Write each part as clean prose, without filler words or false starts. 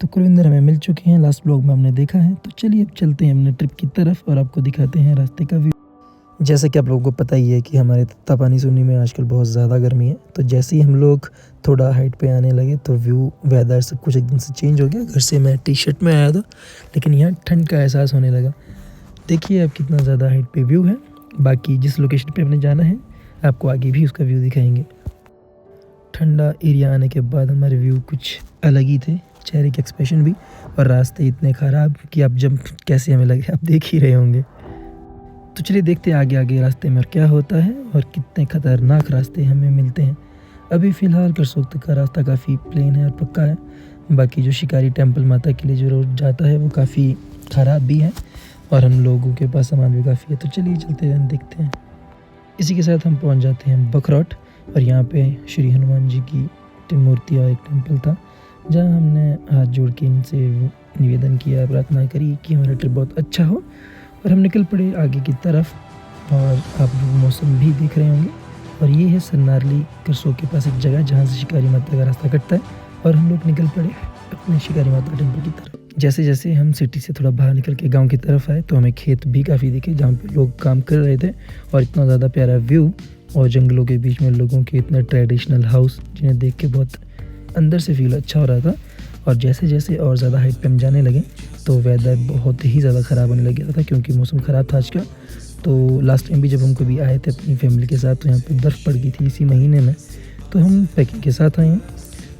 तो कुलविंदर हमें मिल चुके हैं, लास्ट ब्लॉग में हमने देखा है। तो चलिए अब चलते हैं अपने ट्रिप की तरफ और आपको दिखाते हैं रास्ते का व्यू। जैसा कि आप लोगों को पता ही है कि हमारे तत्तापानी सोनी में आजकल बहुत ज़्यादा गर्मी है। तो जैसे ही हम लोग थोड़ा हाइट पे आने लगे तो व्यू, वेदर सब कुछ एकदम से चेंज हो गया। घर से मैं टी-शर्ट में आया था, लेकिन यहाँ ठंड का एहसास होने लगा। देखिए अब कितना ज़्यादा हाइट पे व्यू है। बाकी जिस लोकेशन पे हमने जाना है आपको आगे भी उसका व्यू दिखाएंगे। ठंडा एरिया आने के बाद हमारे व्यू कुछ अलग ही थे, चेहरे के एक्सप्रेशन भी, और रास्ते इतने ख़राब कि अब जब कैसे हमें लगे आप देख ही रहे होंगे। तो चलिए देखते हैं आगे आगे रास्ते में और क्या होता है और कितने ख़तरनाक रास्ते हमें मिलते हैं। अभी फ़िलहाल करसोग तक का रास्ता काफ़ी प्लेन है और पक्का है। बाकी जो शिकारी टेम्पल माता के लिए जो रोड जाता है वो काफ़ी ख़राब भी है और हम लोगों के पास सामान भी काफ़ी है। तो चलिए चलते हैं, देखते हैं। इसी के साथ हम पहुंच जाते हैं बखरौट, और यहाँ पे श्री हनुमान जी की मूर्ति और एक टेम्पल था जहाँ हमने हाथ जोड़ के इनसे निवेदन किया, प्रार्थना करी कि हमारा ट्रिप बहुत अच्छा हो, और हम निकल पड़े आगे की तरफ। और आप मौसम भी देख रहे होंगे। और ये है सन्नारली करसोग के पास एक जगह जहाँ से शिकारी माता का रास्ता कटता है, और हम लोग निकल पड़े अपने शिकारी माता टेम्पल की तरफ। जैसे जैसे हम सिटी से थोड़ा बाहर निकल के गांव की तरफ आए तो हमें खेत भी काफ़ी दिखे जहाँ पे लोग काम कर रहे थे, और इतना ज़्यादा प्यारा व्यू, और जंगलों के बीच में लोगों के इतना ट्रेडिशनल हाउस जिन्हें देख के बहुत अंदर से फील अच्छा हो रहा था। और जैसे जैसे और ज़्यादा हाइट पे हम जाने लगे तो वेदर बहुत ही ज़्यादा ख़राब होने लग गया था, क्योंकि मौसम ख़राब था आज का। तो लास्ट टाइम भी जब हम कभी आए थे अपनी फैमिली के साथ तो यहाँ पे बर्फ़ पड़ गई थी इसी महीने में। तो हम पैकिंग के साथ आए हैं,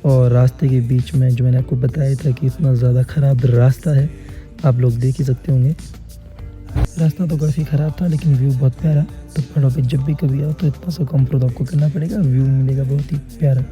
और रास्ते के बीच में जो मैंने आपको बताया था कि इतना ज़्यादा ख़राब रास्ता है, आप लोग देख ही सकते होंगे। रास्ता तो काफ़ी ख़राब था लेकिन व्यू बहुत प्यारा। तो पहाड़ों पे जब भी कभी आओ तो इतना सा कॉम्प्रोमाइज़ आपको करना पड़ेगा, व्यू मिलेगा बहुत ही प्यारा।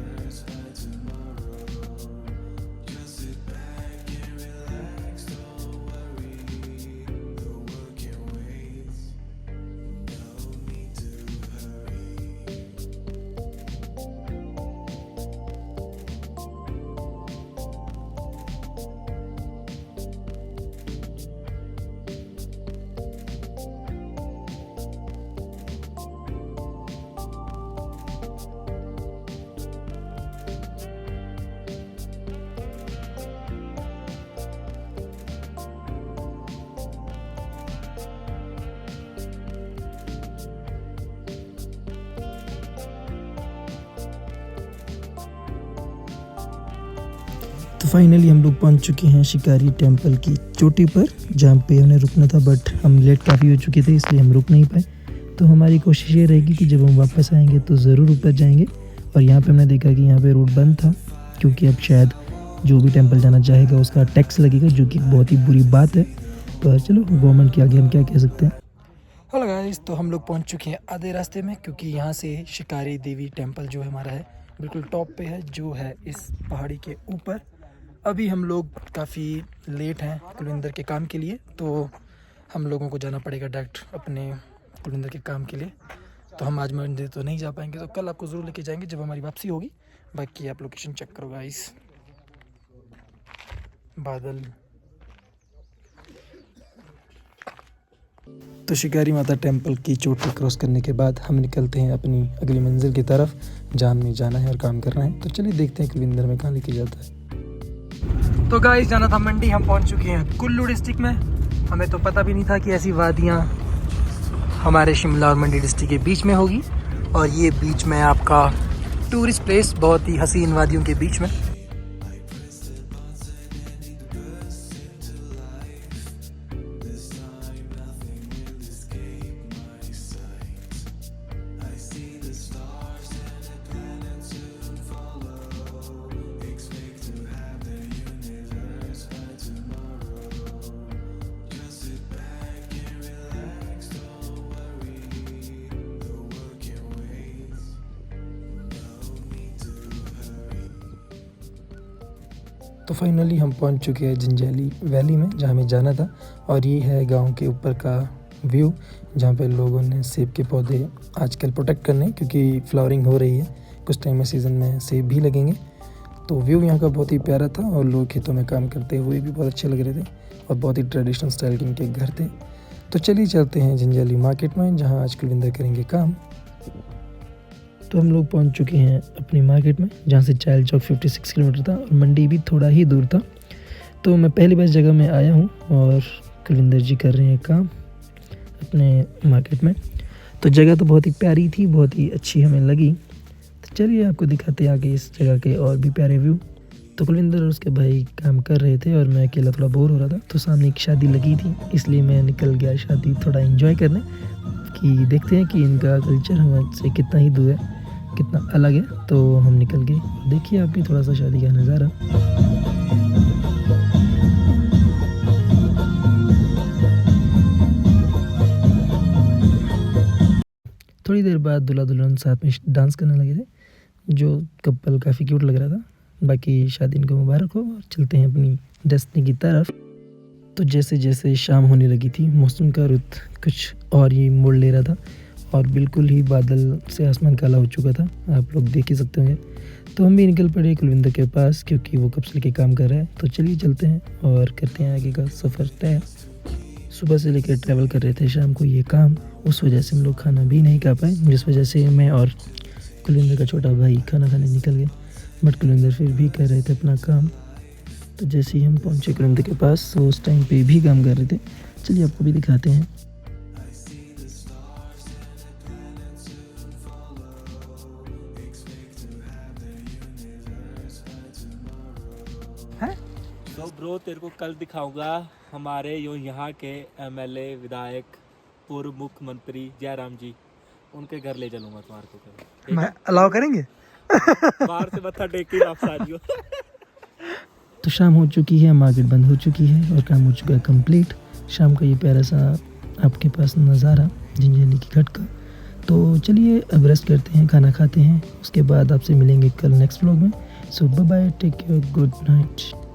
तो फाइनली हम लोग पहुंच चुके हैं शिकारी टेम्पल की चोटी पर, जहां पे हमें रुकना था, बट हम लेट काफ़ी हो चुके थे इसलिए हम रुक नहीं पाए। तो हमारी कोशिश ये रहेगी कि जब हम वापस आएंगे तो ज़रूर ऊपर जाएंगे। और यहाँ पे हमने देखा कि यहाँ पे रोड बंद था, क्योंकि अब शायद जो भी टेम्पल जाना चाहेगा उसका टैक्स लगेगा, जो कि बहुत ही बुरी बात है। तो चलो गवर्नमेंट के आगे हम क्या कह सकते हैं। हेलो गाइस, तो हम लोग पहुँच चुके हैं आधे रास्ते में, क्योंकि यहाँ से शिकारी देवी टेम्पल जो हमारा है बिल्कुल टॉप पे है, जो है इस पहाड़ी के ऊपर। अभी हम लोग काफ़ी लेट हैं कुलविंदर के काम के लिए, तो हम लोगों को जाना पड़ेगा डायरेक्ट अपने कुलविंदर के काम के लिए। तो हम आज मंदिर तो नहीं जा पाएंगे, तो कल आपको ज़रूर लेके जाएंगे जब हमारी वापसी होगी। बाकी आप लोकेशन चेक करो गाइस, बादल। तो शिकारी माता टेम्पल की चोटी क्रॉस करने के बाद हम निकलते हैं अपनी अगली मंजिल की तरफ, जहाँ हमें जाना है और काम करना है। तो चलिए देखते हैं कुलविंदर में कहाँ लेके जाता है। तो गाइस जाना था मंडी, हम पहुंच चुके हैं कुल्लू डिस्ट्रिक्ट में। हमें तो पता भी नहीं था कि ऐसी वादियां हमारे शिमला और मंडी डिस्ट्रिक्ट के बीच में होगी। और ये बीच में आपका टूरिस्ट प्लेस, बहुत ही हसीन वादियों के बीच में। तो फाइनली हम पहुंच चुके हैं जंजैली वैली में, जहां हमें जाना था। और ये है गांव के ऊपर का व्यू, जहां पे लोगों ने सेब के पौधे आजकल प्रोटेक्ट करने, क्योंकि फ्लावरिंग हो रही है, कुछ टाइम में सीज़न में सेब भी लगेंगे। तो व्यू यहाँ का बहुत ही प्यारा था, और लोग खेतों में काम करते हुए भी बहुत अच्छे लग रहे थे, और बहुत ही ट्रेडिशनल स्टाइल के इनके घर थे। तो चलिए चलते हैं जंजैली मार्केट में, जहाँ आज कुलविंदर करेंगे काम। तो हम लोग पहुंच चुके हैं अपनी मार्केट में, जहां से चायल चौक 56 किलोमीटर था और मंडी भी थोड़ा ही दूर था। तो मैं पहली बार जगह में आया हूँ और कुलविंदर जी कर रहे हैं काम अपने मार्केट में। तो जगह तो बहुत ही प्यारी थी, बहुत ही अच्छी हमें लगी। तो चलिए आपको दिखाते हैं आगे इस जगह के और भी प्यारे व्यू। तो कुलविंदर और उसके भाई काम कर रहे थे और मैं अकेला थोड़ा बोर हो रहा था। तो सामने एक शादी लगी थी, इसलिए मैं निकल गया शादी थोड़ा एंजॉय करने, कि देखते हैं कि इनका कल्चर हमसे कितना ही दूर है, कितना अलग है। तो हम निकल गए। देखिए आप भी थोड़ा सा शादी का नज़ारा। थोड़ी देर बाद दूल्हा दुल्हन साथ में डांस करने लगे थे, जो कपल काफ़ी क्यूट लग रहा था। बाकी शादी इनको मुबारक हो और चलते हैं अपनी डेस्टिनी की तरफ। तो जैसे जैसे शाम होने लगी थी, मौसम का रुख कुछ और ही मोड़ ले रहा था और बिल्कुल ही बादल से आसमान काला हो चुका था, आप लोग देख ही सकते होंगे। तो हम भी निकल पड़े कुलविंदर के पास, क्योंकि वो कब से लेके काम कर रहा है। तो चलिए चलते हैं और करते हैं आगे का सफ़र तय। सुबह से लेकर ट्रैवल कर रहे थे शाम को ये काम, उस वजह से हम लोग खाना भी नहीं खा पाए, जिस वजह से मैं और कुलविंदर का छोटा भाई खाना खाने निकल गए। बट कुलविंदर फिर भी कर रहे थे अपना काम। तो जैसे ही हम पहुँचे कुलविंदर के पास, तो उस टाइम पे भी काम कर रहे थे। चलिए आपको भी दिखाते हैं। तो ब्रो तेरे को कल दिखाऊंगा हमारे यहाँ के एमएलए, विधायक, पूर्व मुख्यमंत्री जयराम जी, उनके घर ले चलूंगा तुम्हारे को कल। मैं अलाउ करेंगे? बाहर से मत्था टेक के वापस आ जियो। तो शाम हो चुकी है, मार्केट बंद हो चुकी है और काम हो चुका है कंप्लीट। शाम का ये प्यारा सा आपके पास नज़ारा झंझेली की घाट का। तो चलिए अब रेस्ट करते हैं, खाना खाते हैं, उसके बाद आपसे मिलेंगे कल नेक्स्ट व्लॉग में। So bye bye, take care, good night.